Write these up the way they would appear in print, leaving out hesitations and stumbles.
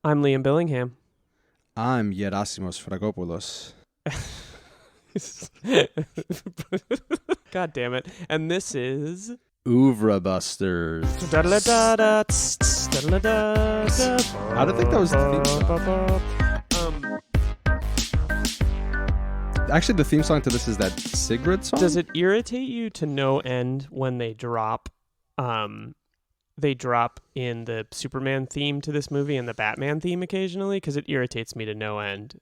I'm Liam Billingham. I'm Gerasimos Fragopoulos. God damn it. And this is... Oeuvre Busters. I I don't think that was the theme song. Actually, the theme song to this is that Sigrid song? Does it irritate you to no end when they drop in the Superman theme to this movie and the Batman theme occasionally? Because it irritates me to no end.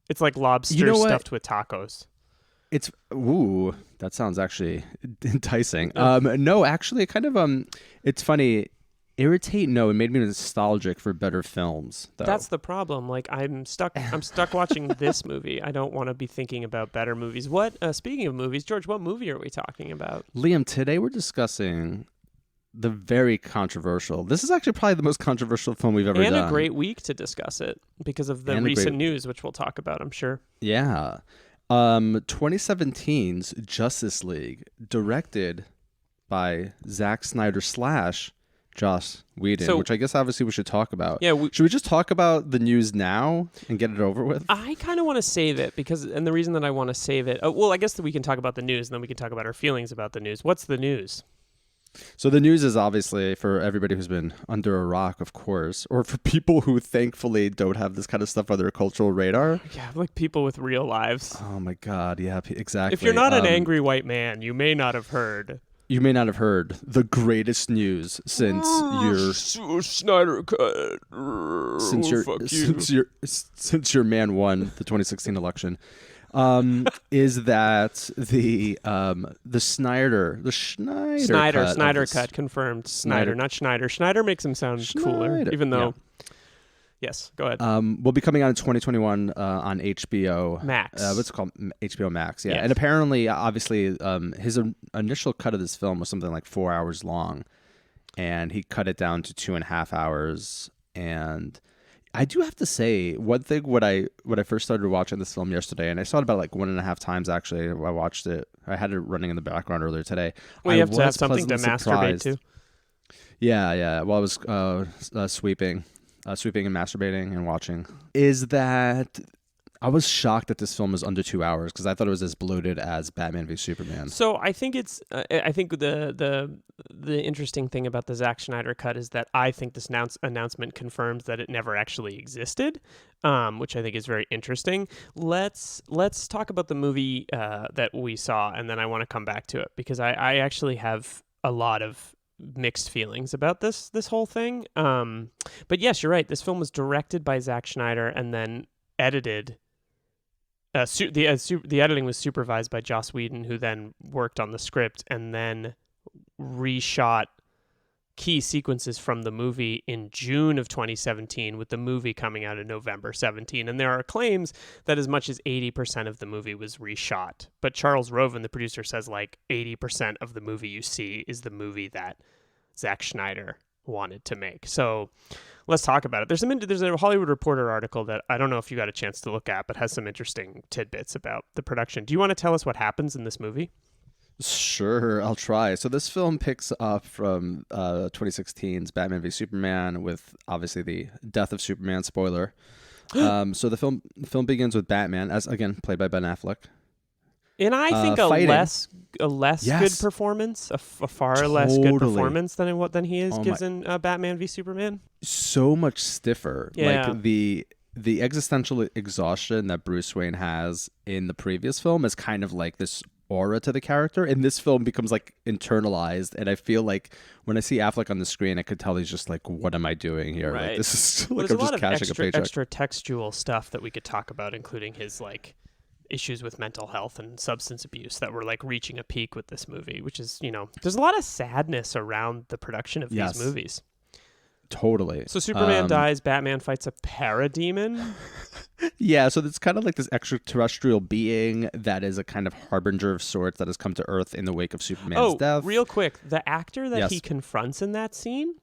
It's like lobster stuffed with tacos. Ooh, that sounds actually enticing. No, actually, it kind of it's funny. Irritate? No, it made me nostalgic for better films, though. That's the problem. Like I'm stuck watching this movie. I don't want to be thinking about better movies. Speaking of movies, George, what movie are we talking about? Liam, today we're discussing the very controversial. This is actually probably the most controversial film we've ever done. And a great week to discuss it because of the recent news, which we'll talk about, I'm sure. Yeah. 2017's Justice League, directed by Zack Snyder / Joss Whedon, which I guess obviously we should talk about. Yeah, should we just talk about the news now and get it over with? I kind of want to save it and the reason that I want to save it, I guess that we can talk about the news and then we can talk about our feelings about the news. What's the news? So the news is obviously for everybody who's been under a rock, of course, or for people who thankfully don't have this kind of stuff on their cultural radar. Yeah, like people with real lives. Oh my God, yeah, exactly. If you're not an angry white man, you may not have heard. You may not have heard the greatest news since your Snyder Cut. Since your man won the 2016 election. Is that the Snyder cut confirmed. Snyder, not Schneider. Schneider makes him sound cooler, even though. Yeah. Yes, go ahead. Will be coming out in 2021 on HBO Max. What's it called? HBO Max. Yeah, yes. And apparently, obviously, his initial cut of this film was something like 4 hours long, and he cut it down to 2.5 hours. And I do have to say one thing when I first started watching this film yesterday, and I saw it about like 1.5 times actually. I watched it. I had it running in the background earlier today. Well, you have to have something to masturbate to. Yeah. While I was sweeping and masturbating and watching, is that I was shocked that this film is under 2 hours because I thought it was as bloated as Batman v Superman. So I think it's I think the interesting thing about the Zack Snyder cut is that I think this announcement confirms that it never actually existed, which I think is very interesting. Let's talk about the movie that we saw, and then I want to come back to it because I actually have a lot of mixed feelings about this whole thing. But yes, you're right. This film was directed by Zack Snyder and then edited. The editing was supervised by Joss Whedon, who then worked on the script and then reshot key sequences from the movie in June of 2017, with the movie coming out in November 17. And there are claims that as much as 80% of the movie was reshot. But Charles Roven, the producer, says like 80% of the movie you see is the movie that Zack Snyder wanted to make. So let's talk about it. There's a Hollywood Reporter article that I don't know if you got a chance to look at, but has some interesting tidbits about the production. Do you want to tell us what happens in this movie? Sure, I'll try. So this film picks up from 2016's Batman v Superman, with obviously the death of Superman. Spoiler. So the film begins with Batman, as again played by Ben Affleck. And I think a less good performance, a far less good performance than he gives in Batman v Superman. So much stiffer. Yeah. Like the existential exhaustion that Bruce Wayne has in the previous film is kind of like this aura to the character. In this film becomes like internalized, and I feel like when I see Affleck on the screen, I could tell he's just like, what am I doing here? Right. Like, this is like I'm just cashing a paycheck. Extra textual stuff that we could talk about, including his like issues with mental health and substance abuse that were like reaching a peak with this movie, which is, there's a lot of sadness around the production of these movies. Totally. So Superman dies, Batman fights a parademon. Yeah, so it's kind of like this extraterrestrial being that is a kind of harbinger of sorts that has come to Earth in the wake of Superman's death. Real quick, the actor that he confronts in that scene,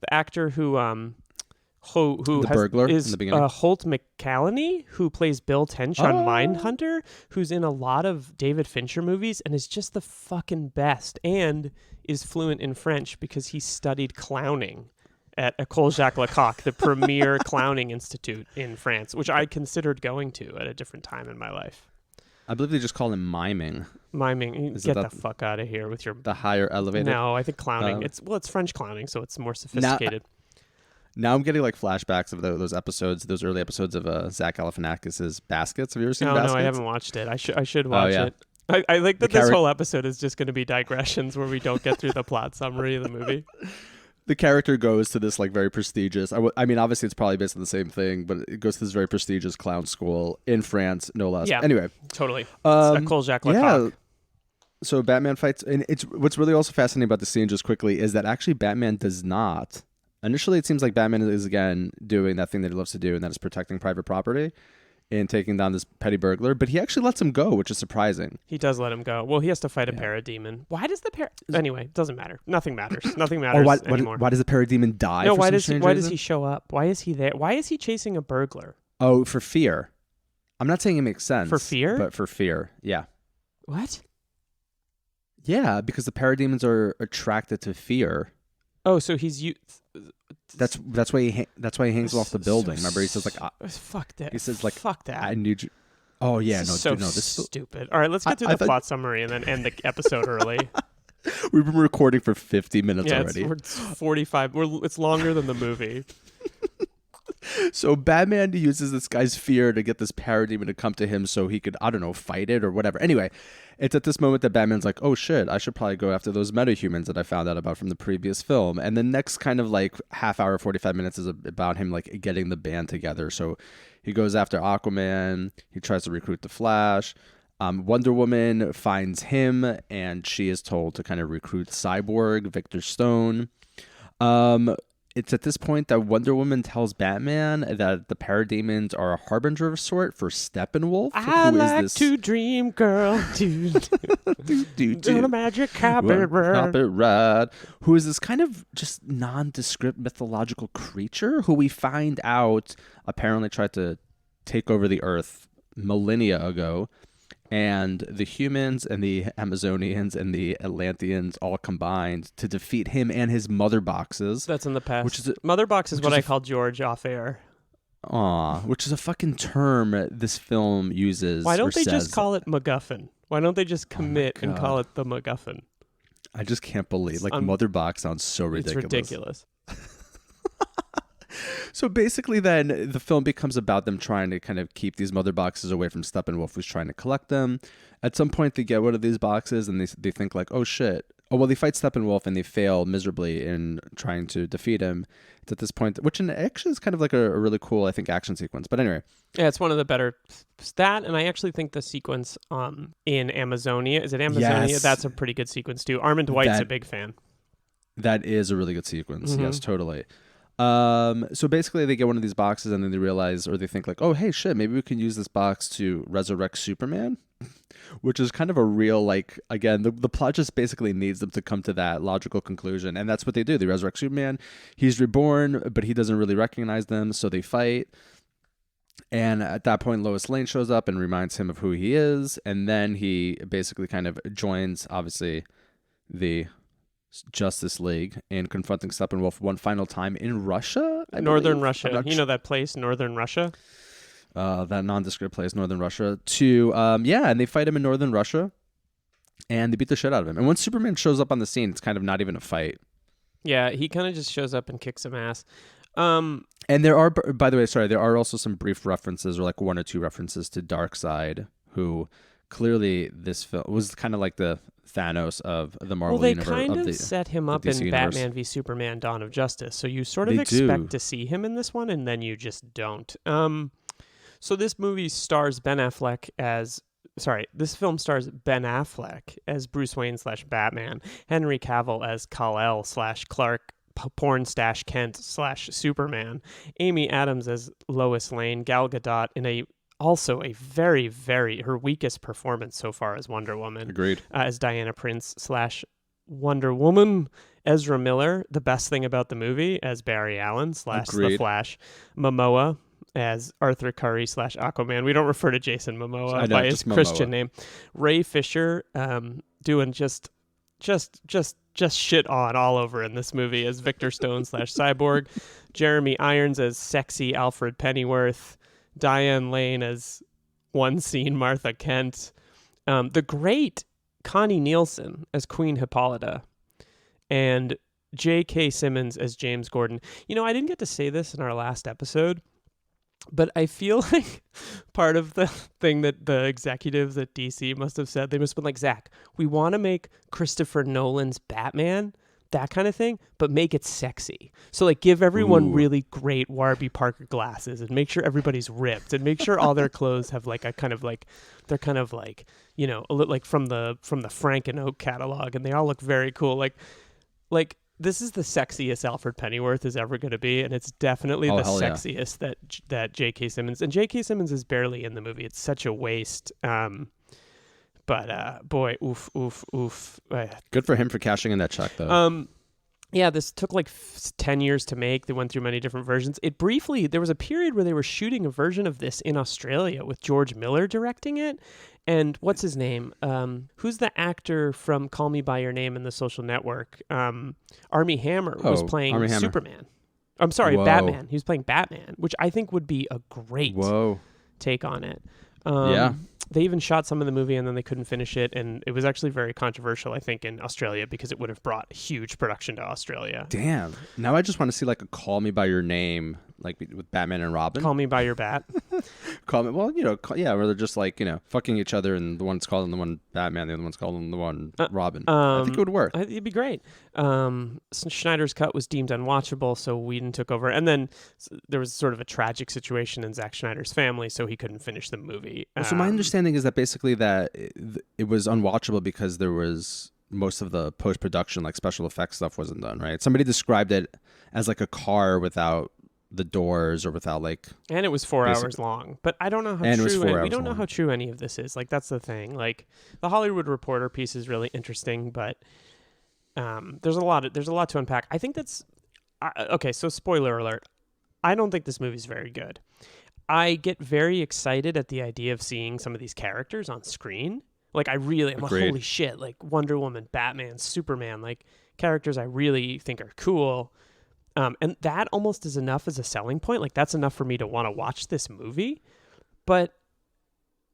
the actor who the burglar is in the beginning, Holt McCallany, who plays Bill Tench on Mindhunter, who's in a lot of David Fincher movies and is just the fucking best, and is fluent in French because he studied clowning at École Jacques Lecoq, the premier clowning institute in France, which I considered going to at a different time in my life. I believe they just call him miming. Miming. Is Get that the fuck out of here with your... the higher elevated? No, I think clowning. It's French clowning, so it's more sophisticated. Now I'm getting like flashbacks of those episodes, those early episodes of Zach Galifianakis's Baskets. Have you ever seen Baskets? No, I haven't watched it. I should watch it. I like that this whole episode is just going to be digressions where we don't get through the plot summary of the movie. The character goes to this like very prestigious, I mean, obviously it's probably based on the same thing, but it goes to this very prestigious clown school in France, no less. Yeah, anyway. Totally. It's École Jacques Lecoq. Yeah. So Batman fights, and it's what's really also fascinating about the scene just quickly is that actually Batman does not. Initially, it seems like Batman is again doing that thing that he loves to do, and that is protecting private property and taking down this petty burglar, but he actually lets him go, which is surprising. He does let him go. Well, he has to fight a parademon. Why does the anyway, it doesn't matter. Nothing matters. Nothing matters anymore. Why does the parademon die? No, for why some does reason? he show up? Why is he there? Why is he chasing a burglar? Oh, for fear. I'm not saying it makes sense. For fear? But for fear, yeah. What? Yeah, because the parademons are attracted to fear. Oh, so he's That's why he hangs off the building. Remember, he says like, "Fuck that." He says like, "Fuck that." I need you. Oh yeah, this no, is dude, no, so this is stupid. All right, let's get through the plot summary and then end the episode early. We've been recording for 50 minutes already. It's 45. It's longer than the movie. So Batman uses this guy's fear to get this parademon to come to him so he could, I don't know, fight it or whatever. Anyway, it's at this moment that Batman's like, oh shit, I should probably go after those metahumans that I found out about from the previous film. And the next kind of like half hour, 45 minutes is about him like getting the band together. So he goes after Aquaman. He tries to recruit the Flash. Wonder Woman finds him and she is told to kind of recruit Cyborg, Victor Stone. It's at this point that Wonder Woman tells Batman that the parademons are a harbinger of sort for Steppenwolf. I like to dream, girl. Dude. Do a magic carpet ride. Who is this kind of just nondescript mythological creature who we find out apparently tried to take over the Earth millennia ago. And the humans and the Amazonians and the Atlanteans all combined to defeat him and his mother boxes. That's in the past. Mother box is what I call George off air. Aw, which is a fucking term this film uses. Why don't they just call it MacGuffin? Why don't they just commit and call it the MacGuffin? I just can't believe. Like, mother box sounds so ridiculous. It's ridiculous. So basically then the film becomes about them trying to kind of keep these mother boxes away from Steppenwolf, who's trying to collect them. At some point they get one of these boxes and they think like, oh shit. Oh, well, they fight Steppenwolf and they fail miserably in trying to defeat him. It's at this point, which actually is kind of like a really cool, I think, action sequence. But anyway. Yeah, it's one of the better. That, and I actually think the sequence in Amazonia, is it Amazonia? Yes. That's a pretty good sequence too. Armand White's a big fan. That is a really good sequence. Mm-hmm. Yes, totally. So basically they get one of these boxes and then they realize, or they think like, oh, hey, shit, maybe we can use this box to resurrect Superman, which is kind of a real, like, again, the plot just basically needs them to come to that logical conclusion. And that's what they do. They resurrect Superman. He's reborn, but he doesn't really recognize them. So they fight. And at that point, Lois Lane shows up and reminds him of who he is. And then he basically kind of joins, obviously, the Justice League in confronting Steppenwolf one final time in Russia. Northern Russia. You know that place, Northern Russia? That nondescript place, Northern Russia. And they fight him in Northern Russia. And they beat the shit out of him. And when Superman shows up on the scene, it's kind of not even a fight. Yeah, he kind of just shows up and kicks some ass. And there are, by the way, there are also some brief references or like one or two references to Darkseid, who clearly this film was kind of like the Thanos of the Marvel universe. Well, they kind of set him up in universe. Batman v Superman: Dawn of Justice, so you sort of expect to see him in this one, and then you just don't. So this movie stars this film stars Ben Affleck as Bruce Wayne / Batman, Henry Cavill as Kal-El / Clark Porn-Kent / Superman, Amy Adams as Lois Lane, Gal Gadot in also a very, very, her weakest performance so far as Wonder Woman. Agreed. As Diana Prince / Wonder Woman. Ezra Miller, the best thing about the movie, as Barry Allen / The Flash. Momoa as Arthur Curry / Aquaman. We don't refer to Jason Momoa by his Christian name. Ray Fisher doing just just shit on all over in this movie as Victor Stone / Cyborg, Jeremy Irons as sexy Alfred Pennyworth, Diane Lane as one scene Martha Kent, the great Connie Nielsen as Queen Hippolyta, and J.K. Simmons as James Gordon. You know, I didn't get to say this in our last episode, but I feel like part of the thing that the executives at DC must have said, they must have been like, Zach, we want to make Christopher Nolan's Batman, that kind of thing, but make it sexy. So like give everyone really great Warby Parker glasses and make sure everybody's ripped and make sure all their clothes have like a kind of like, they're kind of like, you know, a little like from the Frank and Oak catalog, and they all look very cool. Like this is the sexiest Alfred Pennyworth is ever going to be, and it's definitely the sexiest that J.K. Simmons. And J.K. Simmons is barely in the movie. It's such a waste. But boy, oof. Good for him for cashing in that check, though. Yeah, this took like 10 years to make. They went through many different versions. There was a period where they were shooting a version of this in Australia with George Miller directing it. And what's his name? Who's the actor from Call Me By Your Name in The Social Network? Armie Hammer was playing Superman. I'm sorry, Batman. He was playing Batman, which I think would be a great take on it. Yeah. They even shot some of the movie and then they couldn't finish it. And it was actually very controversial, I think, in Australia because it would have brought huge production to Australia. Damn. Now I just want to see like a Call Me By Your Name, like with Batman and Robin. Call Me By Your Bat. Well, you know, where they're just like, you know, fucking each other, and the one's calling the one Batman, the other one's calling the one Robin. I think it would work. It'd be great. Schneider's cut was deemed unwatchable, so Whedon took over. And then there was sort of a tragic situation in Zack Schneider's family, so he couldn't finish the movie. So my understanding is that basically that it was unwatchable because there was most of the post-production, like special effects stuff wasn't done, right? Somebody described it as like a car without the doors or without like, and it was 4 hours long, but I don't know how true, we don't know how true any of this is. Like that's the thing. Like the Hollywood Reporter piece is really interesting, but there's a lot to unpack. I think that's okay. So spoiler alert, I don't think this movie's very good. I get very excited at the idea of seeing some of these characters on screen. Like I'm like, holy shit, like Wonder Woman, Batman, Superman, like characters I really think are cool. And that almost is enough as a selling point. Like that's enough for me to want to watch this movie. But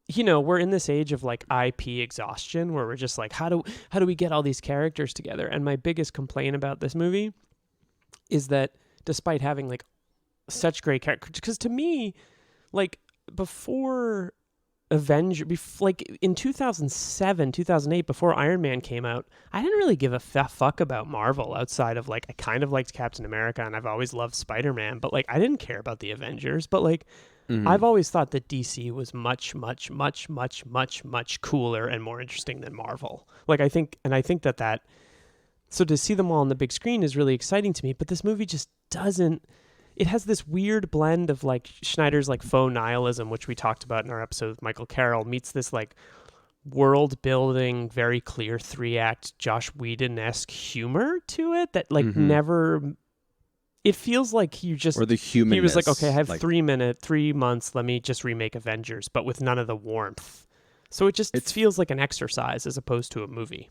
you know, we're in this age of like IP exhaustion where we're just like, how do we get all these characters together? And my biggest complaint about this movie is that despite having like such great characters, because to me, like before like in 2007, 2008, before Iron Man came out, I didn't really give a fuck about Marvel outside of like, I kind of liked Captain America and I've always loved Spider-Man, but like I didn't care about the Avengers. But like I've always thought that DC was much, much, much, much, much, much cooler and more interesting than Marvel. Like I think that so to see them all on the big screen is really exciting to me, but this movie just doesn't. It has this weird blend of like Schneider's like faux nihilism, which we talked about in our episode with Michael Carroll, meets this like world building, very clear 3-act Joss Whedon-esque humor to it that like never. It feels like he just, or the humanness, he was like, okay, I have 3 months. Let me just remake Avengers, but with none of the warmth. So it feels like an exercise as opposed to a movie.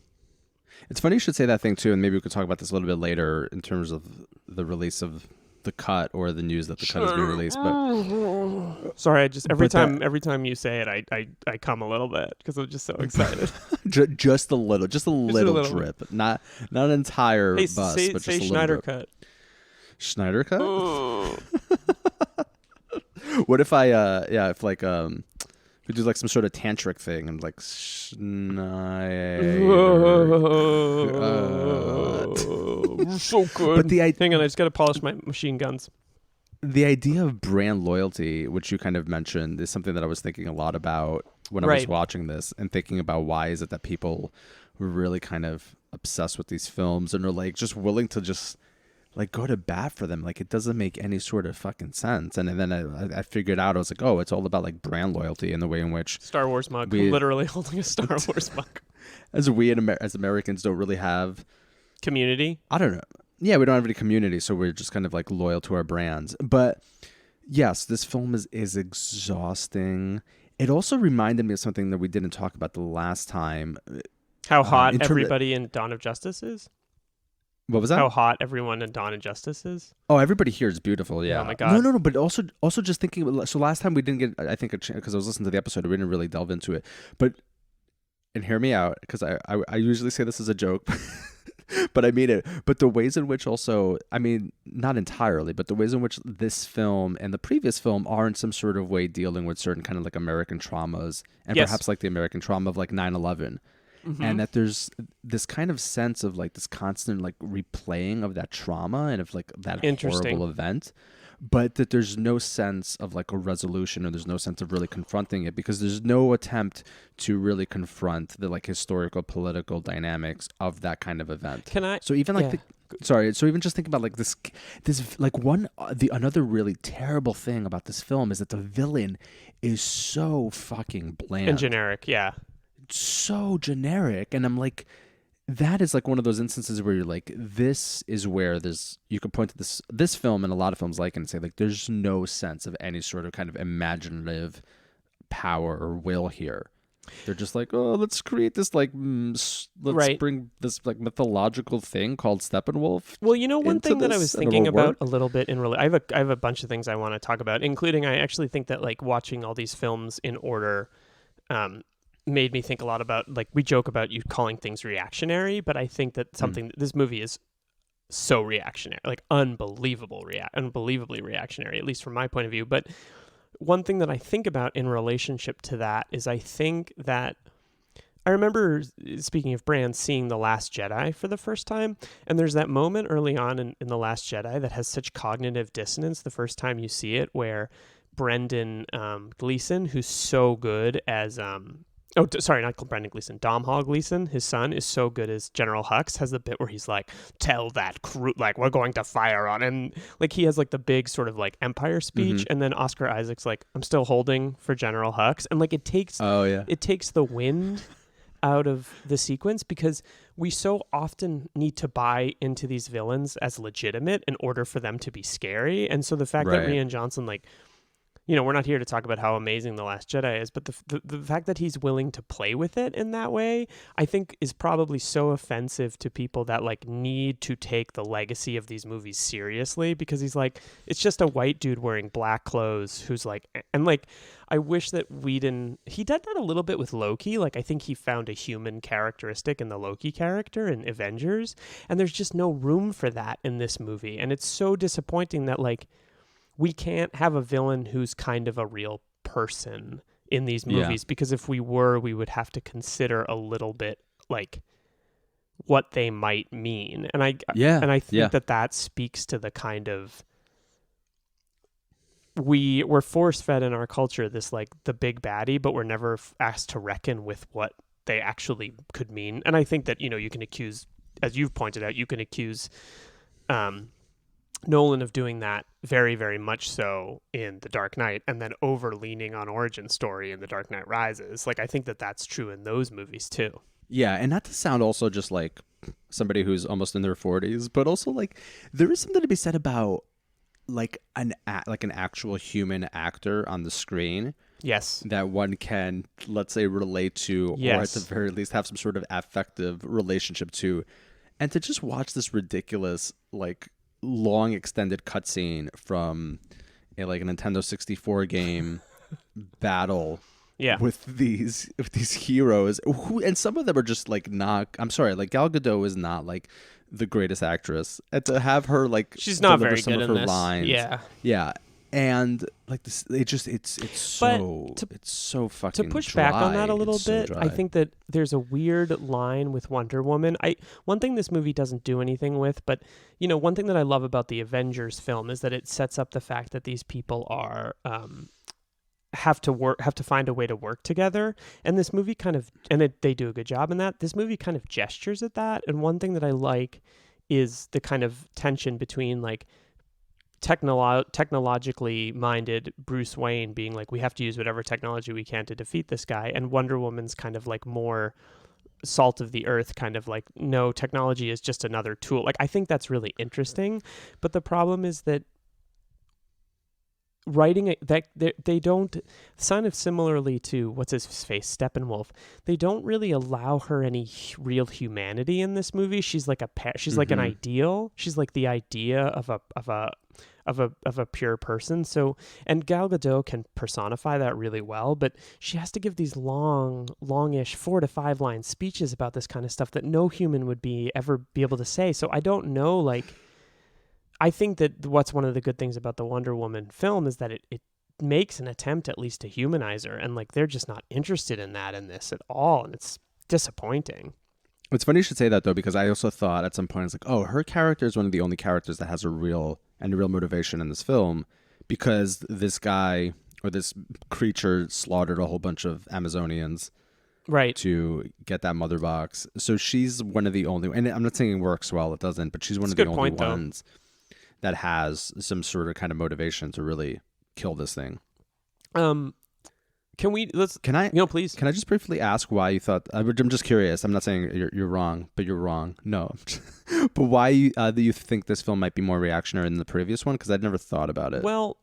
It's funny you should say that thing too. And maybe we could talk about this a little bit later in terms of the release of the cut or the news that the cut is being released. But sorry, I just every time you say it, I come a little bit because I'm just so excited. just a little drip, not an entire bus, but just a little Schneider drip. Cut. Schneider Cut. What if if like we do like some sort of tantric thing and like Schneider. So good. But hang on, I just got to polish my machine guns. The idea of brand loyalty, which you kind of mentioned, is something that I was thinking a lot about when I was watching this and thinking about why is it that people were really kind of obsessed with these films and are like just willing to just like go to bat for them. Like it doesn't make any sort of fucking sense. And then I figured out, I was like, oh, it's all about like brand loyalty and the way in which Star Wars mug. I'm literally holding a Star Wars mug. As Americans don't really have community. I don't know. Yeah, we don't have any community, so we're just kind of like loyal to our brands. But yes, this film is exhausting. It also reminded me of something that we didn't talk about the last time. How hot everybody in Dawn of Justice is? How hot everybody in Dawn of Justice is? What was that? How hot everyone in Dawn of Justice is. Oh, everybody here is beautiful. Yeah. Oh my God. No. But also just thinking. So last time we didn't get, I think, because I was listening to the episode, we didn't really delve into it. But and hear me out, because I usually say this as a joke, but I mean it. But the ways in which also, I mean, not entirely, but the ways in which this film and the previous film are in some sort of way dealing with certain kind of like American traumas, and Yes. perhaps like the American trauma of like 9/11. And that there's this kind of sense of like this constant like replaying of that trauma and of like that Interesting. horrible event, but that there's no sense of like a resolution, or there's no sense of really confronting it, because there's no attempt to really confront the like historical political dynamics of that kind of event. Can I? So even like Yeah. so even just think about like this like another really terrible thing about this film is that the villain is so fucking bland And generic, yeah. so generic, and I'm like, that is like one of those instances where you're like, this is where you could point to this film and a lot of films like it and say like, there's no sense of any sort of kind of imaginative power or will here. They're just like, oh, let's create this like let's Right. bring this like mythological thing called Steppenwolf. Well, you know, one into thing that I this, was and it thinking will about work. a little bit I have a bunch of things I want to talk about, including I actually think that like watching all these films in order made me think a lot about, like, we joke about you calling things reactionary, but I think that this movie is so reactionary, like unbelievably reactionary, at least from my point of view. But one thing that I think about in relationship to that is I think that I remember, speaking of brands, seeing The Last Jedi for the first time, and there's that moment early on in The Last Jedi that has such cognitive dissonance the first time you see it, where Brendan Gleeson, who's so good as sorry, not Brendan Gleeson. Domhnall Gleeson, his son, is so good as General Hux. Has the bit where he's like, "Tell that crew, like, we're going to fire on," and like he has like the big sort of like Empire speech, and then Oscar Isaac's like, "I'm still holding for General Hux," and like it takes the wind out of the sequence, because we so often need to buy into these villains as legitimate in order for them to be scary, and so the fact that Rian Johnson, like, you know, we're not here to talk about how amazing The Last Jedi is, but the fact that he's willing to play with it in that way, I think is probably so offensive to people that like need to take the legacy of these movies seriously, because he's like, it's just a white dude wearing black clothes who's like, and like, I wish that he did that a little bit with Loki. Like, I think he found a human characteristic in the Loki character in Avengers, and there's just no room for that in this movie. And it's so disappointing that like, we can't have a villain who's kind of a real person in these movies, because if we were, we would have to consider a little bit like what they might mean. And I think that speaks to the kind of, we're force fed in our culture this like the big baddie, but we're never asked to reckon with what they actually could mean. And I think that, you know, you can accuse, as you've pointed out, you can accuse Nolan of doing that very, very much so in The Dark Knight, and then over leaning on origin story in The Dark Knight Rises. Like, I think that that's true in those movies too. Yeah, and not to sound also just like somebody who's almost in their 40s, but also like there is something to be said about like an actual human actor on the screen. Yes. That one can, let's say, relate to, or at the very least have some sort of affective relationship to, and to just watch this ridiculous like long extended cutscene from a Nintendo 64 game battle with these heroes who, and some of them are just like not, I'm sorry, like Gal Gadot is not like the greatest actress, and to have her like she's not very some good of in her this. lines, and like this, it's so fucking to push dry. back on that a little It's so bit. dry. I think that there's a weird line with Wonder Woman. One thing this movie doesn't do anything with, but you know, one thing that I love about the Avengers film is that it sets up the fact that these people are have to find a way to work together, and this movie kind of, they do a good job in that. This movie kind of gestures at that, and one thing that I like is the kind of tension between like technologically minded Bruce Wayne being like, we have to use whatever technology we can to defeat this guy, and Wonder Woman's kind of like more salt of the earth, kind of like, no, technology is just another tool. Like, I think that's really interesting, but the problem is that writing it that they don't kind of similarly to what's his face Steppenwolf. They don't really allow her any real humanity in this movie. She's like she's like an ideal. She's like the idea of a pure person. So, and Gal Gadot can personify that really well, but she has to give these longish 4 to 5 line speeches about this kind of stuff that no human would ever be able to say. So I don't know, like, I think that what's one of the good things about the Wonder Woman film is that it makes an attempt at least to humanize her, and like they're just not interested in that in this at all, and it's disappointing. It's funny you should say that though, because I also thought at some point it's like, oh, her character is one of the only characters that has a real motivation in this film, because this guy or this creature slaughtered a whole bunch of Amazonians, right, to get that mother box. So she's one of the only, and I'm not saying it works well, it doesn't, but she's one of the only ones that has some sort of kind of motivation to really kill this thing. Can I please? Can I just briefly ask why you thought? I'm just curious. I'm not saying you're wrong, but you're wrong. No, but why do you think this film might be more reactionary than the previous one? Because I'd never thought about it. Well,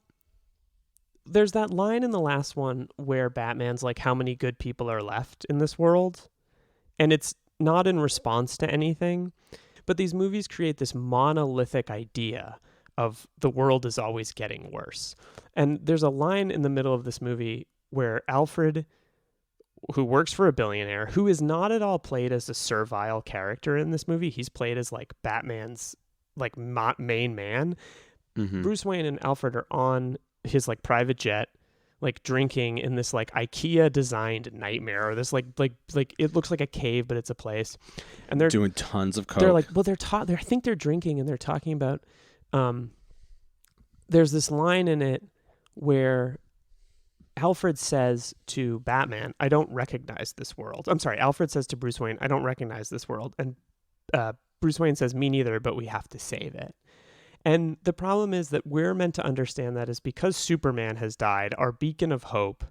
there's that line in the last one where Batman's like, "How many good people are left in this world?" And it's not in response to anything, but these movies create this monolithic idea of the world is always getting worse. And there's a line in the middle of this movie where Alfred, who works for a billionaire, who is not at all played as a servile character in this movie. He's played as like Batman's like main man. Mm-hmm. Bruce Wayne and Alfred are on his like private jet, like drinking in this like IKEA designed nightmare, or this like it looks like a cave, but it's a place. And they're doing tons of coke. They're like, well, I think they're drinking, and they're talking about, there's this line in it where Alfred says to Batman, "I don't recognize this world." I'm sorry, Alfred says to Bruce Wayne, "I don't recognize this world." And Bruce Wayne says, "Me neither, but we have to save it." And the problem is that we're meant to understand that is because Superman has died, our beacon of hope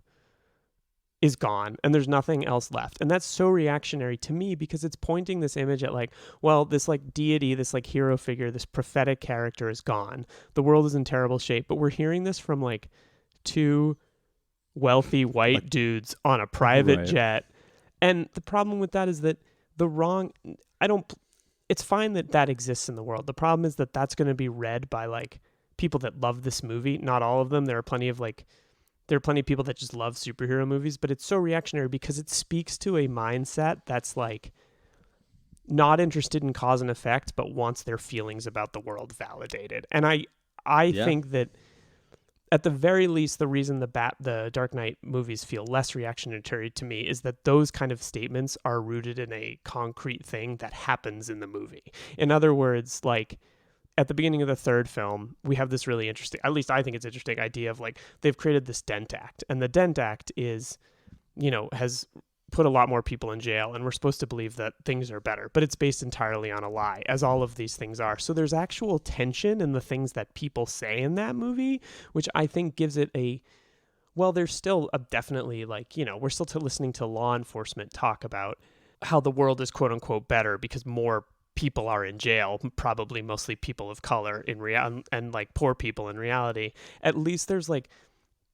is gone, and there's nothing else left. And that's so reactionary to me, because it's pointing this image at like, well, this like deity, this like hero figure, this prophetic character is gone. The world is in terrible shape. But we're hearing this from like 2 wealthy white dudes on a private jet. And the problem with that is that it's fine that exists in the world. The problem is that that's going to be read by like people that love this movie. Not all of them. There are plenty of people that just love superhero movies, but it's so reactionary because it speaks to a mindset that's like not interested in cause and effect, but wants their feelings about the world validated. And I think that at the very least, the reason the Dark Knight movies feel less reactionary to me is that those kind of statements are rooted in a concrete thing that happens in the movie. In other words, like at the beginning of the third film, we have this really interesting, at least I think it's interesting idea of like, they've created this Dent Act, and the Dent Act is, has put a lot more people in jail, and we're supposed to believe that things are better, but it's based entirely on a lie, as all of these things are. So there's actual tension in the things that people say in that movie, which I think gives it there's still definitely like, we're still listening to law enforcement talk about how the world is quote unquote better because more people are in jail, probably mostly people of color in reality, and like poor people in reality. At least there's like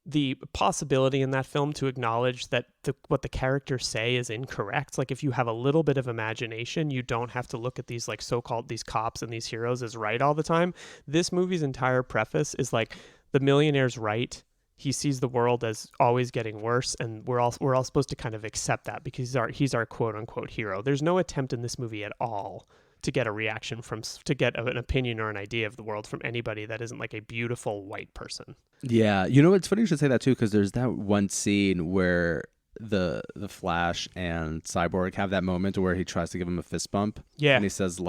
the possibility in that film to acknowledge that what the characters say is incorrect. Like if you have a little bit of imagination, you don't have to look at these like so-called these cops and these heroes as right all the time. This movie's entire preface is like the millionaire's right. He sees the world as always getting worse, and we're all supposed to kind of accept that because he's our quote unquote hero. There's no attempt in this movie at all to get a reaction to get an opinion or an idea of the world from anybody that isn't like a beautiful white person. Yeah, it's funny you should say that too, because there's that one scene where the Flash and Cyborg have that moment where he tries to give him a fist bump. Yeah, and he says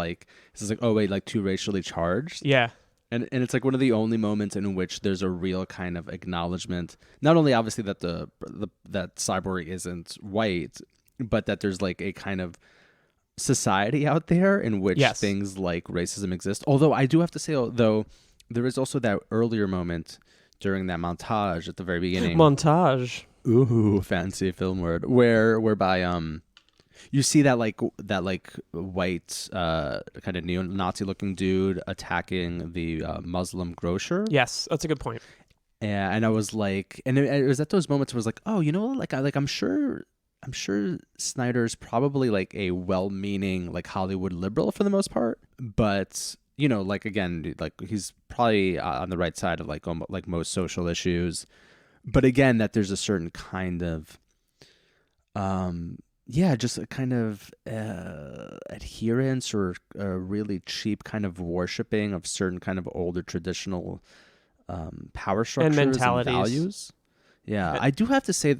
oh wait, like too racially charged. Yeah. And it's like one of the only moments in which there's a real kind of acknowledgement, not only obviously that that Cyborg isn't white, but that there's like a kind of society out there in which things like racism exist. Although I do have to say, though, there is also that earlier moment during that montage at the very beginning. Montage. Ooh, fancy film word. Whereby you see that white kind of neo-Nazi looking dude attacking the Muslim grocer. Yes, that's a good point. And I was like, and it was at those moments where I was like, oh, you know what? I'm sure Snyder's probably like a well-meaning like Hollywood liberal for the most part, but you know, like again, like he's probably on the right side of like most social issues. But again, that there's a certain kind of, yeah, just a kind of adherence or a really cheap kind of worshiping of certain kind of older traditional power And structures and mentalities. values. Yeah, Uh, I do have to say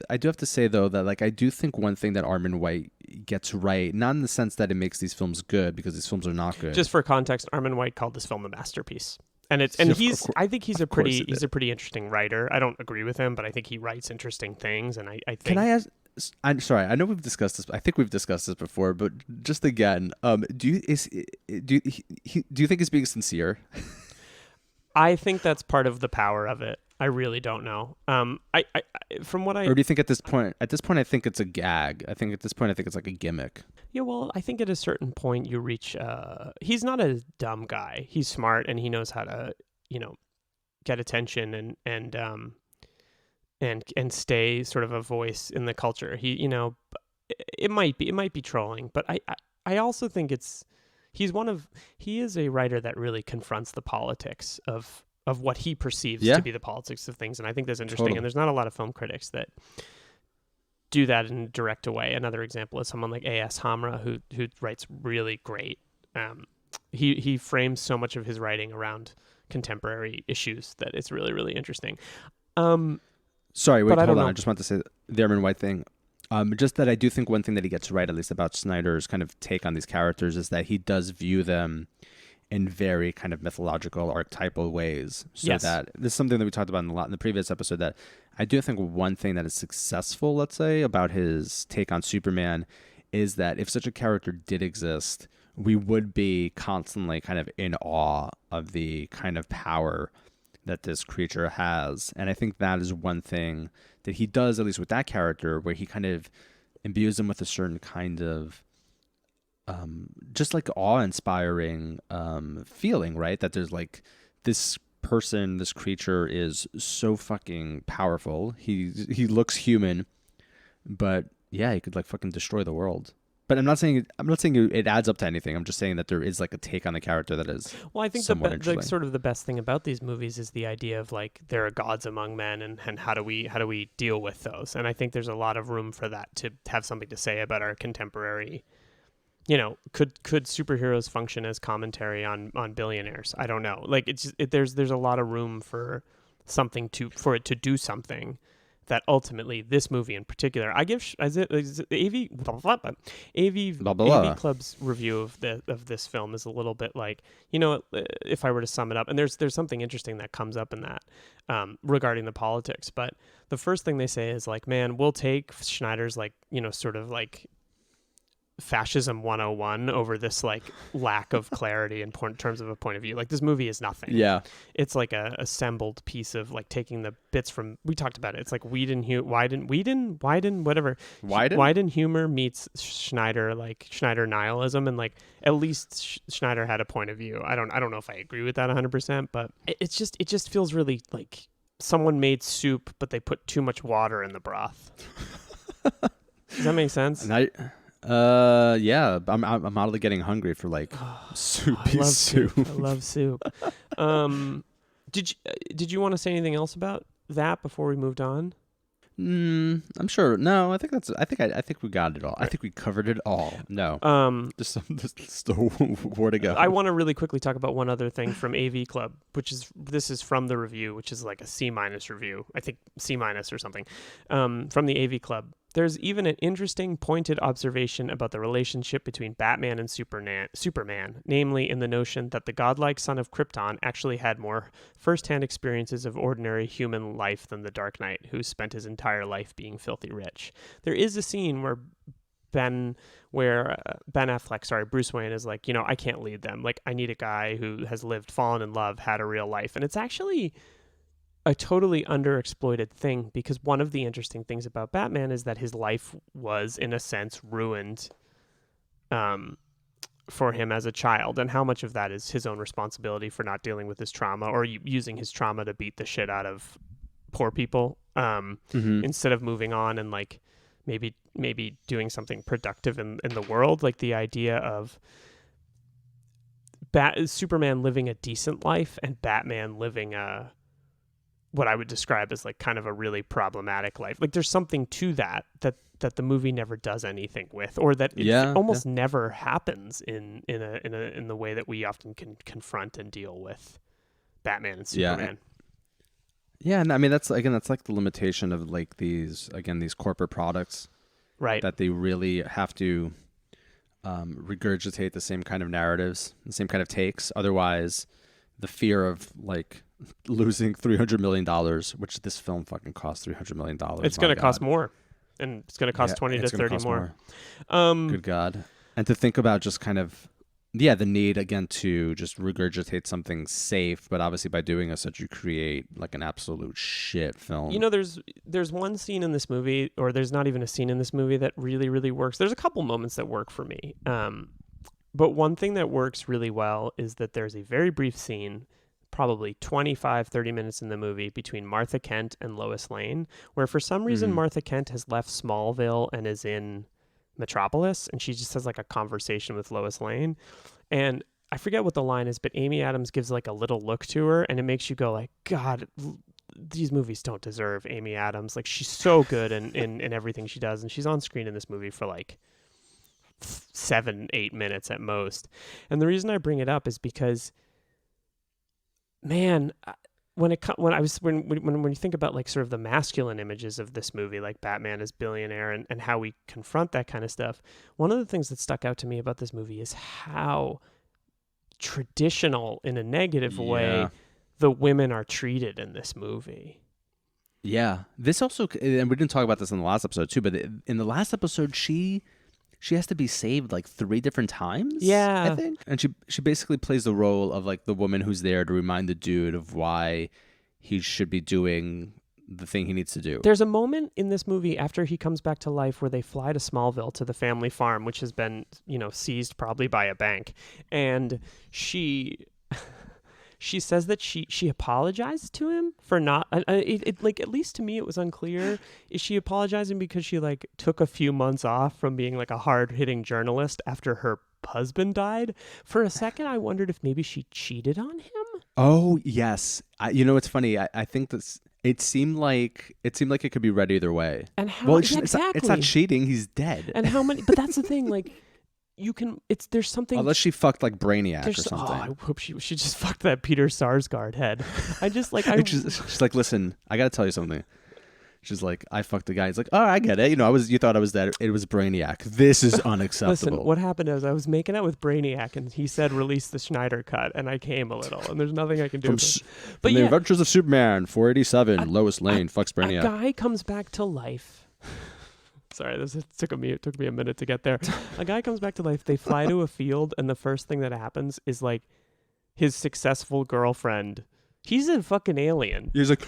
though that like I do think one thing that Armin White gets right, not in the sense that it makes these films good because these films are not good. Just for context, Armin White called this film a masterpiece. And I think he's a pretty interesting writer. I don't agree with him, but I think he writes interesting things, and I think. Can I ask? I'm sorry. I know we've discussed this. I think we've discussed this before, but just again, do you do you think he's being sincere? I think that's part of the power of it. I really don't know. I from what I Or do you think at this point, I think it's a gag. I think at this point, I think it's like a gimmick. Yeah, well, I think at a certain point you reach. He's not a dumb guy. He's smart and he knows how to, get attention and stay sort of a voice in the culture. It might be trolling, but I also think he is a writer that really confronts the politics of what he perceives to be the politics of things, and I think that's interesting. Totally. And there's not a lot of film critics that do that in a direct way. Another example is someone like A.S. Hamra, who writes really great. He frames so much of his writing around contemporary issues that it's really, really interesting. Sorry, wait, hold on. know. I just want to say the Armin White thing. Just that I do think one thing that he gets right, at least about Snyder's kind of take on these characters, is that he does view them in very kind of mythological, archetypal ways. So Yes. that this is something that we talked about in the previous episode, that I do think one thing that is successful, let's say, about his take on Superman is that if such a character did exist, we would be constantly kind of in awe of the kind of power that this creature has. And I think that is one thing that he does, at least with that character, where he kind of imbues him with a certain kind of just like awe-inspiring feeling, right? That there's like this person, this creature is so fucking powerful. He looks human, but yeah, he could like fucking destroy the world. But I'm not saying it adds up to anything. I'm just saying that there is like a take on the character that is. Well, I think the sort of the best thing about these movies is the idea of like there are gods among men, and how do we deal with those? And I think there's a lot of room for that to have something to say about our contemporary. Could superheroes function as commentary on billionaires? I don't know. Like there's a lot of room for for it to do something that ultimately this movie in particular, I give AV Club's review of this film is a little bit like, if I were to sum it up, and there's something interesting that comes up in that regarding the politics, but the first thing they say is like, man, we'll take Schneider's like, sort of like fascism 101 over this like lack of clarity in terms of a point of view. Like this movie is nothing. Yeah, it's like a assembled piece of like taking the bits from, we talked about it. It's like Whedon humor meets Schneider nihilism, and like at least Schneider had a point of view. I don't know if I agree with that 100%, but it just feels really like someone made soup but they put too much water in the broth. Does that make sense? Yeah, I'm oddly getting hungry for like soupy soup. I love soup. Did you want to say anything else about that before we moved on? I'm sure. No, I think we got it all. Right. I think we covered it all. No. There's still more to go. I want to really quickly talk about one other thing from AV Club, this is from the review, which is like a C- review. I think C- or something. From the AV Club. There's even an interesting, pointed observation about the relationship between Batman and Superman, namely in the notion that the godlike son of Krypton actually had more first-hand experiences of ordinary human life than the Dark Knight, who spent his entire life being filthy rich. There is a scene where Ben Affleck, Bruce Wayne is like, I can't lead them. Like, I need a guy who has lived, fallen in love, had a real life. And it's actually a totally underexploited thing, because one of the interesting things about Batman is that his life was, in a sense, ruined for him as a child, and how much of that is his own responsibility for not dealing with his trauma or using his trauma to beat the shit out of poor people, Mm-hmm. instead of moving on and like maybe doing something productive in the world. Like the idea of Superman living a decent life and Batman living a what I would describe as like kind of a really problematic life. Like there's something to that the movie never does anything with, or that it almost never happens in the way that we often can confront and deal with Batman and Superman. Yeah, and I mean that's like the limitation of like these corporate products, right? That they really have to regurgitate the same kind of narratives, the same kind of takes. Otherwise, the fear of like losing $300 million, which this film fucking cost $300 million. It's going to cost more, and it's going to cost 20 to 30 more. Good God. And to think about just kind of, the need again to just regurgitate something safe, but obviously by doing such you create like an absolute shit film. You know, there's one scene in this movie, or there's not even a scene in this movie that really, really works. There's a couple moments that work for me. But one thing that works really well is that there's a very brief scene, probably 25, 30 minutes in the movie, between Martha Kent and Lois Lane, where for some reason Martha Kent has left Smallville and is in Metropolis, and she just has like a conversation with Lois Lane. And I forget what the line is, but Amy Adams gives like a little look to her, and it makes you go like, God, these movies don't deserve Amy Adams. Like, she's so good in everything she does, and she's on screen in this movie for like 7-8 minutes at most. And the reason I bring it up is because, man, when you think about like sort of the masculine images of this movie, like Batman as billionaire and how we confront that kind of stuff, one of the things that stuck out to me about this movie is how traditional, in a negative way, the women are treated in this movie. Yeah. This also, and we didn't talk about this in the last episode too, but in the last episode, she has to be saved like 3 different times. Yeah. I think. And she basically plays the role of like the woman who's there to remind the dude of why he should be doing the thing he needs to do. There's a moment in this movie after he comes back to life where they fly to Smallville, to the family farm, which has been, seized probably by a bank. And she says that she apologized to him for not, like, at least to me, it was unclear. Is she apologizing because she like took a few months off from being like a hard hitting journalist after her husband died? For a second, I wondered if maybe she cheated on him. Oh yes. It's funny. I think this, it seemed like it could be read either way. And how, well, exactly. It's not cheating. He's dead. And how many, but that's the thing, like, there's something, unless she fucked like Brainiac or something. I hope she just fucked that Peter Sarsgaard head. I just like, she's like, listen, I gotta tell you something. She's like, I fucked the guy. He's like, oh, I get it. You thought I was dead. It was Brainiac. This is unacceptable. Listen, what happened is I was making out with Brainiac, and he said release the Schneider cut, and I came a little, and there's nothing I can do. But the Adventures of Superman 487, Lois Lane fucks Brainiac. A guy comes back to life. Sorry, it took me a minute to get there. A guy comes back to life. They fly to a field, and the first thing that happens is like his successful girlfriend. He's a fucking alien. He's like,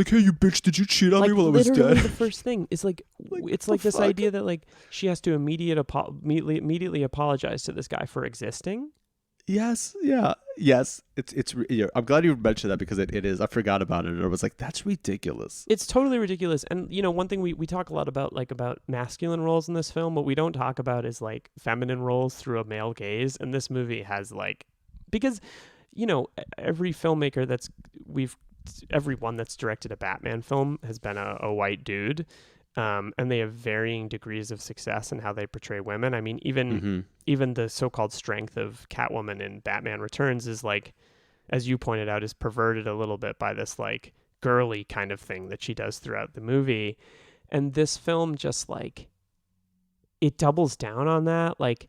hey, you bitch, did you cheat on me while I was dead? The first thing is like it's like this idea that like she has to immediately apologize to this guy for existing. Yes, yeah, yes. It's. I'm glad you mentioned that because it is. I forgot about it. And I was like, that's ridiculous. It's totally ridiculous. And one thing we talk a lot about masculine roles in this film. What we don't talk about is like feminine roles through a male gaze. And this movie has like, because every filmmaker everyone that's directed a Batman film has been a white dude. And they have varying degrees of success in how they portray women. I mean, even the so-called strength of Catwoman in Batman Returns is like, as you pointed out, is perverted a little bit by this like girly kind of thing that she does throughout the movie. And this film just like, it doubles down on that. Like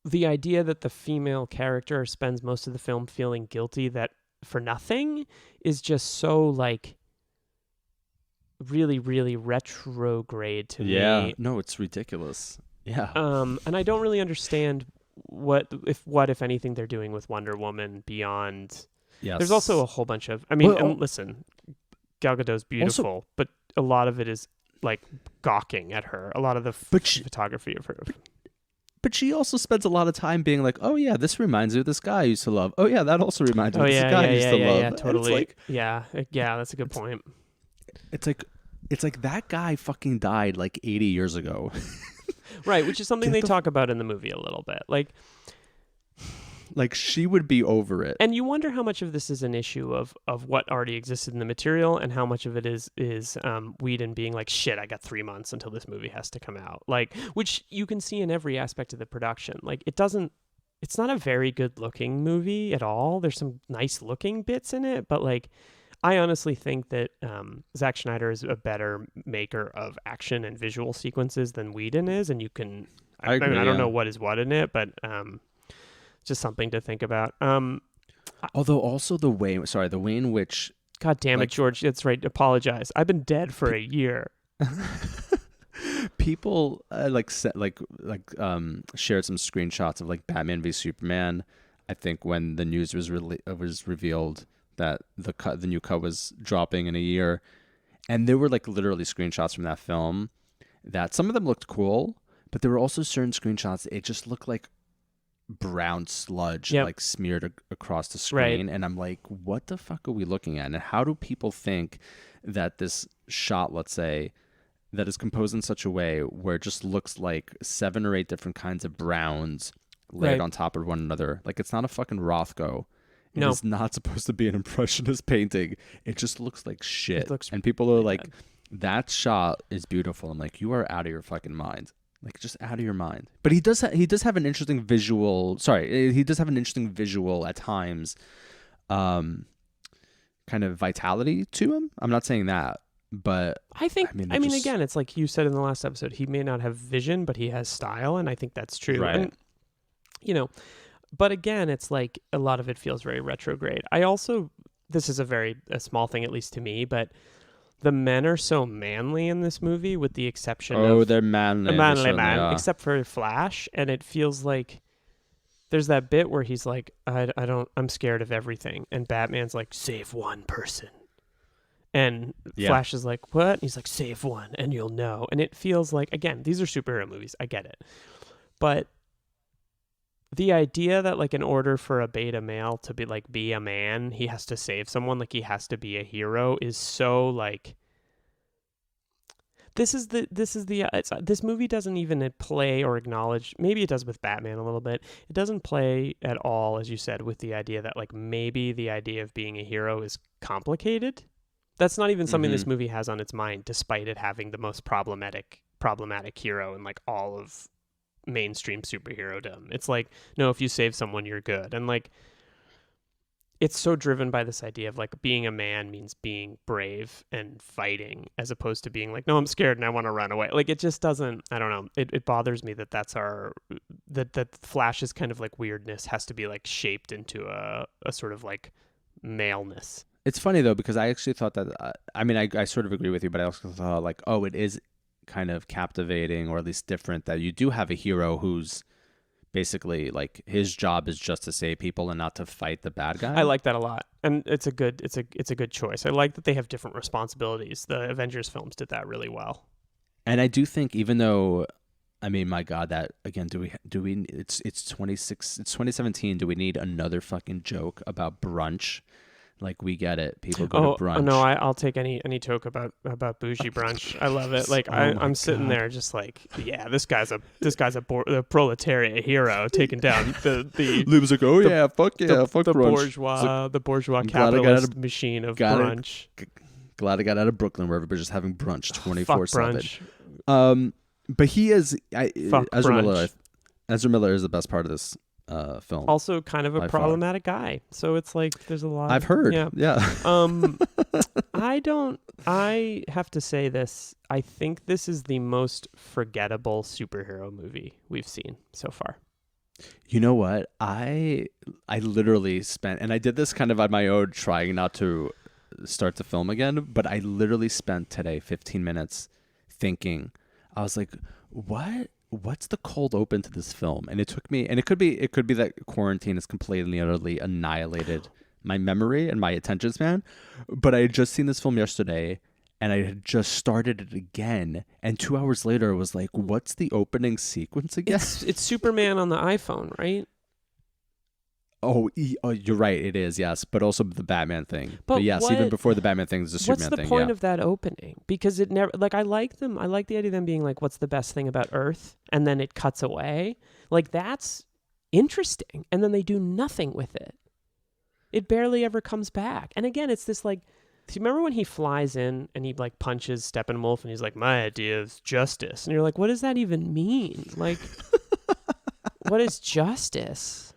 the idea that the female character spends most of the film feeling guilty that for nothing is just so like, really, really retrograde to me. Yeah, no, it's ridiculous. Yeah. And I don't really understand what if anything they're doing with Wonder Woman beyond. Yes. There's also a whole bunch of. I mean, and listen, Gal Gadot's beautiful, but a lot of it is like gawking at her. A lot of the photography of her. But she also spends a lot of time being like, oh yeah, this reminds me of this guy I used to love. Oh yeah, that also reminds me Oh of this yeah, guy yeah, I used yeah, to yeah, love. yeah, And totally. Yeah, that's a good point. It's like it's like that guy fucking died like 80 years ago. Right, which is something Get they the talk about in the movie a little bit. Like, Like she would be over it. and you wonder how much of this is an issue of what already existed in the material, and how much of it is Whedon being like, shit, I got 3 months until this movie has to come out. Like, which you can see in every aspect of the production. Like, it's not a very good looking movie at all. There's some nice looking bits in it, but like, I honestly think that Zack Snyder is a better maker of action and visual sequences than Whedon is, and you can. I agree, mean, I don't yeah. know what is what in it, but just something to think about. Although also the way in which God damn it, like George. That's right. Apologize. I've been dead for a year. people shared some screenshots of like Batman v Superman. I think when the news was revealed that the new cut was dropping in a year, and there were like literally screenshots from that film that some of them looked cool, but there were also certain screenshots it just looked like brown sludge Yep. like smeared across the screen, and I'm like, what the fuck are we looking at? And how do people think that this shot, let's say, that is composed in such a way where it just looks like 7 or 8 different kinds of browns layered Right. on top of one another? Like, it's not a fucking Rothko. It No. is not supposed to be an impressionist painting. It just looks like shit. It looks And people are really like, bad. that shot is beautiful. I'm like, you are out of your fucking mind. Like, just out of your mind. But he does have an interesting visual. Sorry, he does have an interesting visual at times. Kind of vitality to him. I'm not saying that, but I think. I mean, I mean, just- again, it's like you said in the last episode. He may not have vision, but he has style, and I think that's true. Right. And, you know, but again, it's like a lot of it feels very retrograde. I also, this is a small thing, at least to me, but the men are so manly in this movie, with the exception of they're manly. a They manly certainly man, are. except for Flash, and it feels like there's that bit where he's like, I'm scared of everything, and Batman's like, save one person, and Yeah. Flash is like, what? And he's like, save one, and you'll know. And it feels like, again, these are superhero movies, I get it, but the idea that like in order for a beta male to be a man, he has to save someone, like he has to be a hero, is so like. This movie doesn't even play or acknowledge, maybe it does with Batman a little bit. It doesn't play at all, as you said, with the idea that like maybe the idea of being a hero is complicated. That's not even something this movie has on its mind, despite it having the most problematic hero in like all of mainstream superhero-dom. It's like, no, if you save someone, you're good. And like, it's so driven by this idea of like being a man means being brave and fighting, as opposed to being like, no, I'm scared and I want to run away. Like, it just doesn't, I don't know. It bothers me that that Flash's kind of like weirdness has to be like shaped into a sort of like maleness. It's funny though, because I actually thought that. I sort of agree with you, but I also thought like, oh, it is kind of captivating, or at least different, that you do have a hero who's basically like his job is just to save people and not to fight the bad guy. I like that a lot, and it's a good choice. I like that they have different responsibilities. The Avengers films did that really well. And I do think, even though, I mean, my God, that again, do we? It's 2017. Do we need another fucking joke about brunch? Like, we get it. People go to brunch. Oh no, I'll take any joke about bougie brunch. I love it. Like, Oh my I'm sitting God. there just like, yeah, this guy's a proletariat hero taking down the Lube's like, oh yeah, fuck the brunch. bourgeois I'm glad I got capitalist it- machine of got it. brunch. Glad I got out of Brooklyn, where everybody's just having brunch 24/7. brunch. But he is. Fuck Ezra brunch. Miller. Ezra Miller is the best part of this film. Also kind of a by far. problematic guy. So it's like there's a lot. I've heard. Yeah. I have to say this. I think this is the most forgettable superhero movie we've seen so far. You know what? I literally spent, and I did this kind of on my own, trying not to start to film again, but I literally spent today 15 minutes thinking. I was like, what's the cold open to this film? And it took me, and it could be that quarantine has completely and utterly annihilated my memory and my attention span, but I had just seen this film yesterday, and I had just started it again, and 2 hours later, I was like, "What's the opening sequence again?" It's Superman on the iPhone, right? Oh, you're right. It is, yes, but also the Batman thing. But But yes, what- even before the Batman thing, there's a What's Superman the thing. point Yeah. of that opening? Because it never, like, I like them. I like the idea of them being like, what's the best thing about Earth? And then it cuts away. Like, that's interesting. And then they do nothing with it. It barely ever comes back. And again, it's this like, do you remember when he flies in and he like punches Steppenwolf and he's like, my idea is justice. And you're like, what does that even mean? Like, what is justice?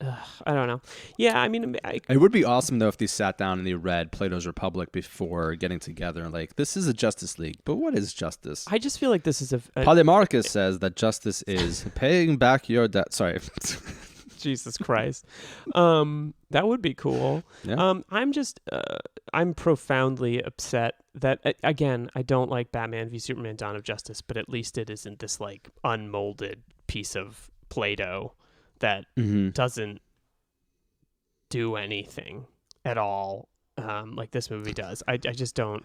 Ugh, I don't know. Yeah, I mean, It would be awesome though if they sat down and they read Plato's Republic before getting together and like, this is a Justice League, but what is justice? I just feel like this is a Polemarchus says that justice is paying back your debt. Sorry. Jesus Christ. That would be cool. Yeah. I'm profoundly upset that, again, I don't like Batman v Superman Dawn of Justice, but at least it isn't this like unmolded piece of Play-Doh that Mm-hmm. doesn't do anything at all, like this movie does. I just don't.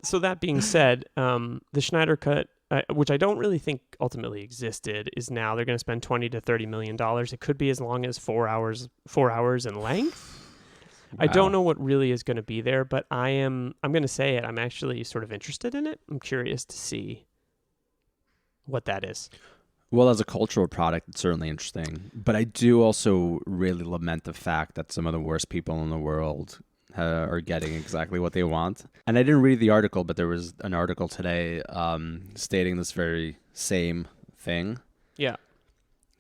So that being said, the Schneider Cut, which I don't really think ultimately existed, is now they're going to spend $20 to $30 million. It could be as long as 4 hours in length. I don't know what really is going to be there, but I'm going to say it. I'm actually sort of interested in it. I'm curious to see what that is. Well, as a cultural product, it's certainly interesting. But I do also really lament the fact that some of the worst people in the world are getting exactly what they want. And I didn't read the article, but there was an article today stating this very same thing. Yeah.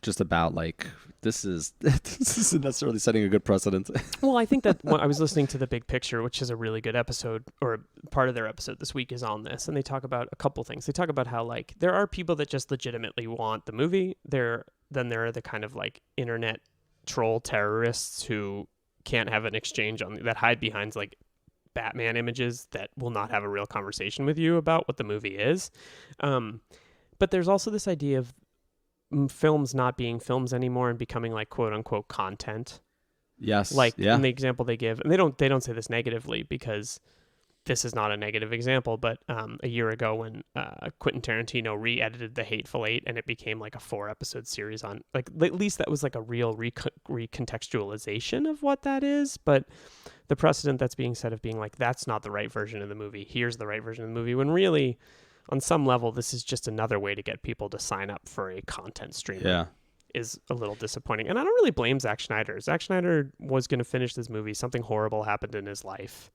Just about like, this isn't necessarily setting a good precedent. Well, I think that when I was listening to The Big Picture, which is a really good episode, or part of their episode this week is on this, and they talk about a couple things. They talk about how like there are people that just legitimately want the movie. Then there are the kind of like internet troll terrorists who can't have an exchange that hide behind like Batman images that will not have a real conversation with you about what the movie is. But there's also this idea of films not being films anymore and becoming like quote unquote content. Yes. Like yeah. in the example they give, and they don't say this negatively because this is not a negative example, but a year ago when Quentin Tarantino re-edited The Hateful Eight and it became like a 4-episode series on, like, at least that was like a real recontextualization of what that is. But the precedent that's being set of being like, that's not the right version of the movie, here's the right version of the movie, when really on some level this is just another way to get people to sign up for a content stream. Yeah. Is a little disappointing. And I don't really blame Zack Snyder. Zack Snyder was going to finish this movie. Something horrible happened in his life.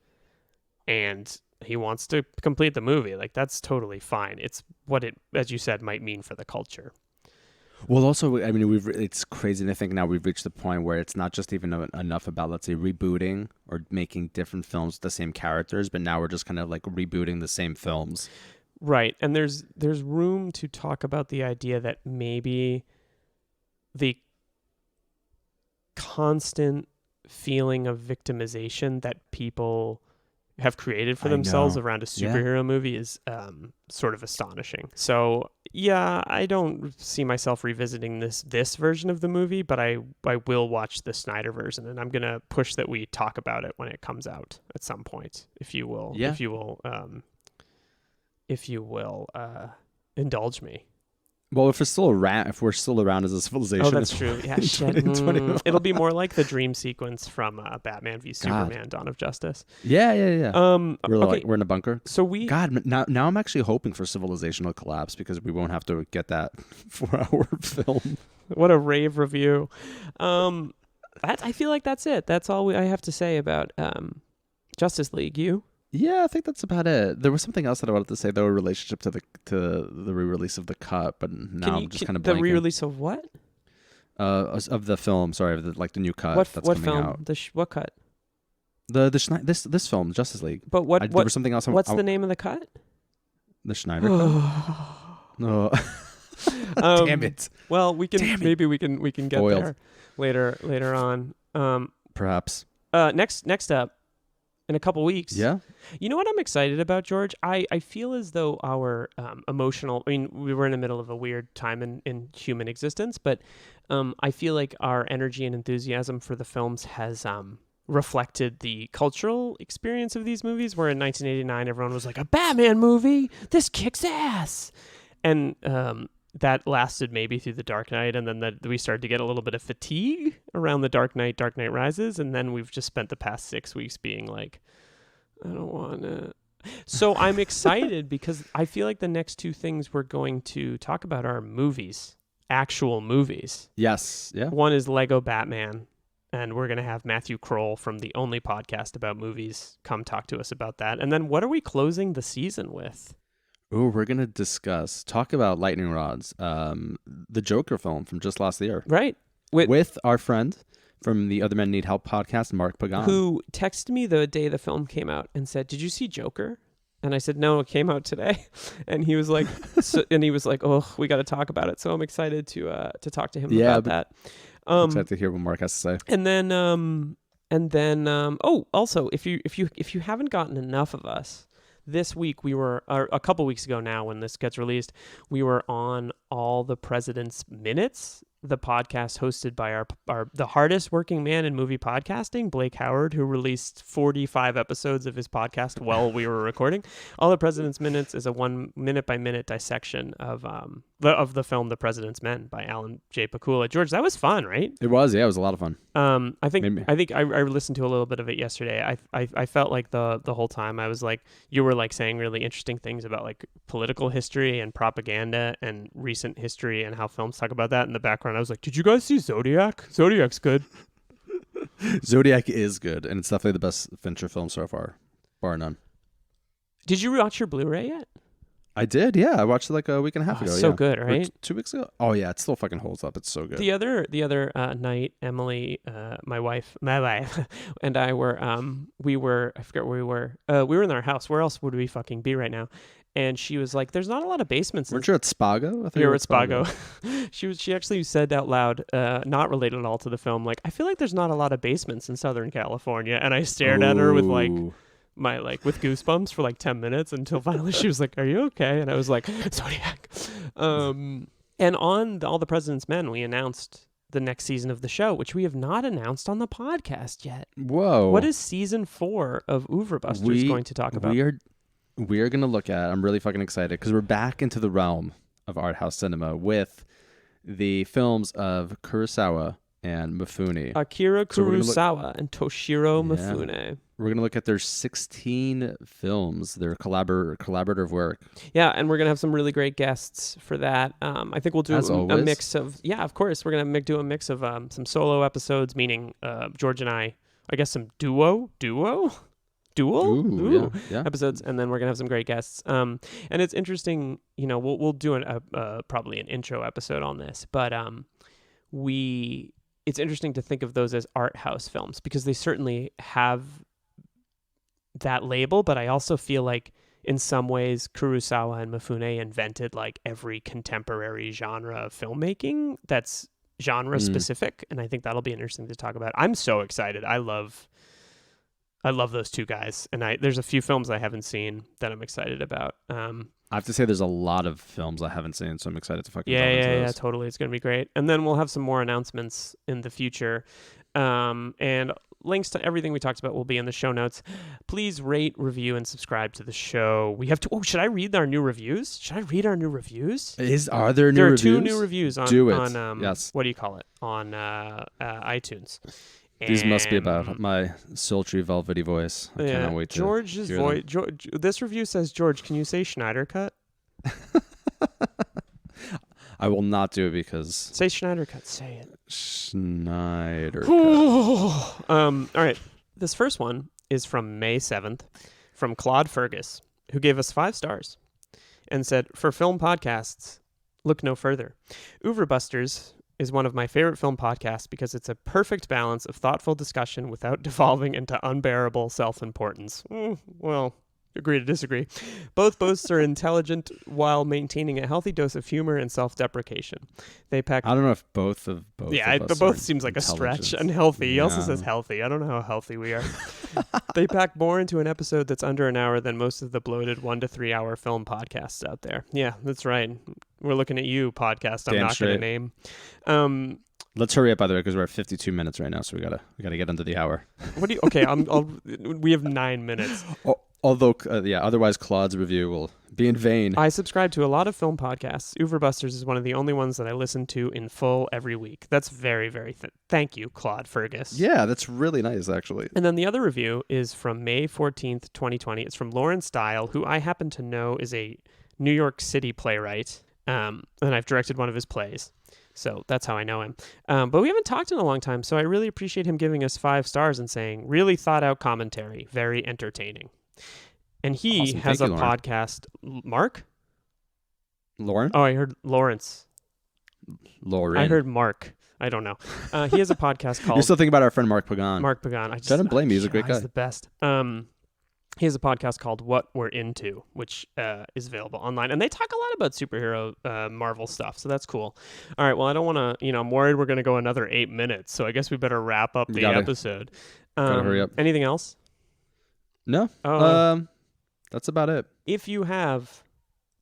And he wants to complete the movie. Like, that's totally fine. It's what it, as you said, might mean for the culture. Well, also, I mean, it's crazy to think now we've reached the point where it's not just even enough about, let's say, rebooting or making different films with the same characters, but now we're just kind of like rebooting the same films. Right. And there's room to talk about the idea that maybe the constant feeling of victimization that people have created for themselves around a superhero movie is sort of astonishing. So yeah, I don't see myself revisiting this version of the movie, but I will watch the Snyder version, and I'm gonna push that we talk about it when it comes out at some point, if you will indulge me. Well, if we're still around as a civilization. Oh, that's true. Yeah, shit. 2021. It'll be more like the dream sequence from Batman v Superman: Dawn of Justice. Yeah. We're okay. like we're in a bunker. So now I'm actually hoping for civilizational collapse because we won't have to get that 4-hour film. What a rave review. I feel like that's it. That's all I have to say about Justice League. You? Yeah, I think that's about it. There was something else that I wanted to say though, in relationship to the re-release of the cut, but now I'm just kind of blanking. The re-release of what? Of the film. Sorry, of the new cut what that's coming film? out. What cut? This film, Justice League. But what? There was something else. What's the name of the cut? The Schneider cut. No. Damn it. Well, we can maybe we can get Foiled. there later on. Perhaps. Next up. In a couple weeks. Yeah. You know what I'm excited about, George? I feel as though our emotional... I mean, we were in the middle of a weird time in human existence, but I feel like our energy and enthusiasm for the films has reflected the cultural experience of these movies, where in 1989 everyone was like, a Batman movie, this kicks ass. And that lasted maybe through the Dark Knight, and then we started to get a little bit of fatigue around the Dark Knight Rises, and then we've just spent the past 6 weeks being like, I don't want to. So I'm excited because I feel like the next 2 things we're going to talk about are movies, actual movies. Yes. Yeah. One is Lego Batman, and we're going to have Matthew Kroll from the only podcast about movies come talk to us about that. And then what are we closing the season with? Oh, we're going to talk about lightning rods, the Joker film from just last year. Right. With our friend from the Other Men Need Help podcast, Mark Pagan. Who texted me the day the film came out and said, "Did you see Joker?" And I said, "No, it came out today." And he was like, "Oh, we got to talk about it." So I'm excited to talk to him about that. Excited to hear what Mark has to say. And then, also, if you haven't gotten enough of us, this week we were, or a couple weeks ago now when this gets released, we were on All the President's Minutes, the podcast hosted by the hardest working man in movie podcasting, Blake Howard, who released 45 episodes of his podcast while we were recording. All the President's Minutes is a 1 minute by minute dissection of the film The President's Men by Alan J. Pakula. George, that was fun, right? It was, yeah, it was a lot of fun. I think I listened to a little bit of it yesterday. I felt like the whole time I was like, you were like saying really interesting things about like political history and propaganda and recent history and how films talk about that in the background. I was like, did you guys see Zodiac? Zodiac's good. Zodiac is good, and it's definitely the best Fincher film so far, bar none. Did you watch your Blu-ray yet? I did, yeah. I watched it like a week and a half ago. So good, right? 2 weeks ago. Oh yeah, it still fucking holds up. It's so good. The other night, Emily, my wife, and I were I forget where we were. We were in our house. Where else would we fucking be right now? And she was like, "There's not a lot of basements." Weren't you at Spago? I think we were at Spago. She actually said out loud, not related at all to the film, like, "I feel like there's not a lot of basements in Southern California." And I stared at her with like with goosebumps for like 10 minutes until finally she was like, "Are you okay?" And I was like, "Zodiac." And on All the President's Men, we announced the next season of the show, which we have not announced on the podcast yet. Whoa! What is season 4 of Oeuvre Busters going to talk about? We are going to look at, I'm really fucking excited because we're back into the realm of art house cinema with the films of Kurosawa and Mifune. Akira Kurosawa and Toshiro Mifune. We're going to look at their 16 films, their collaborative work. Yeah, and we're going to have some really great guests for that. I think we'll do a mix of, of course, we're going to do a mix of some solo episodes, meaning George and I guess some dual episodes, and then we're gonna have some great guests. And it's interesting, we'll do probably an intro episode on this, but it's interesting to think of those as art house films because they certainly have that label, but I also feel like in some ways Kurosawa and Mifune invented like every contemporary genre of filmmaking that's genre specific, and I think that'll be interesting to talk about. I'm so excited. I love those two guys, and there's a few films I haven't seen that I'm excited about. I have to say there's a lot of films I haven't seen, so I'm excited to fucking dive into those. Yeah, totally. It's going to be great. And then we'll have some more announcements in the future. And links to everything we talked about will be in the show notes. Please rate, review, and subscribe to the show. We have to... Oh, should I read our new reviews? Are there new reviews? Are there new reviews? There are 2 new reviews on... Do it. Yes. What do you call it? On iTunes. These must be about my sultry, velvety voice. I cannot wait to George's voice. This review says, George, can you say Schneider Cut? I will not do it because... Say Schneider Cut. Say it. Schneider Cut. All right. This first one is from May 7th from Claude Fergus, who gave us 5 stars and said, "For film podcasts, look no further. Oeuvre Busters is one of my favorite film podcasts because it's a perfect balance of thoughtful discussion without devolving into unbearable self-importance." Well, agree to disagree. Both boasts are intelligent while maintaining a healthy dose of humor and self-deprecation. They pack... I don't know if both of us but both seems like a stretch. Unhealthy. He also says healthy. I don't know how healthy we are. They pack more into an episode that's under an hour than most of the bloated 1 to 3 hour film podcasts out there. Yeah, that's right. We're looking at you, podcast I'm not going to name. Let's hurry up, by the way, because we're at 52 minutes right now, so we gotta get under the hour. What do you? Okay, we have 9 minutes. Although, otherwise Claude's review will be in vain. I subscribe to a lot of film podcasts. Overbusters is one of the only ones that I listen to in full every week. That's very, very thank you, Claude Fergus. Yeah, that's really nice, actually. And then the other review is from May 14th, 2020. It's from Lawrence Dial, who I happen to know is a New York City playwright, and I've directed one of his plays. So that's how I know him. But we haven't talked in a long time, so I really appreciate him giving us 5 stars and saying, really thought out commentary, very entertaining. And he Awesome. has Thank a you, Lauren. podcast. Mark? Lauren? Oh, I heard Lawrence. Lauren. I heard Mark. I don't know. He has a podcast called You're still thinking about our friend Mark Pagan. Mark Pagan. I don't blame you. He's a great guy. He's the best. He has a podcast called What We're Into, which is available online. And they talk a lot about superhero Marvel stuff, so that's cool. All right, well, I don't want to, I'm worried we're going to go another 8 minutes, so I guess we better wrap up the episode. Gotta hurry up. Anything else? No. That's about it. If you have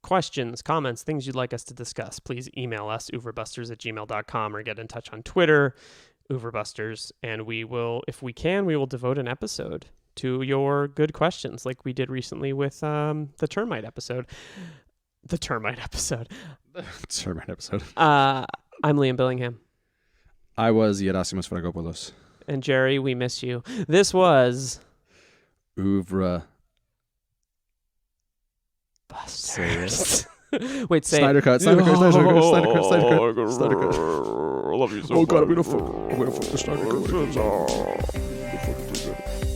questions, comments, things you'd like us to discuss, please email us, overbusters@gmail.com, or get in touch on Twitter, overbusters, and we will, if we can, we will devote an episode to your good questions, like we did recently with the termite episode. The termite episode. Termite episode. I'm Liam Billingham. I was Yerasimos Fragopoulos. And Jerry, we miss you. This was Oeuvre. Busters. Wait, say Snyder Cut. Snyder Cut. Snyder Cut. Snyder Cut. Snyder Cut. Snyder Cut. I love you so much. Oh God, I'm gonna fuck the Snyder Cut.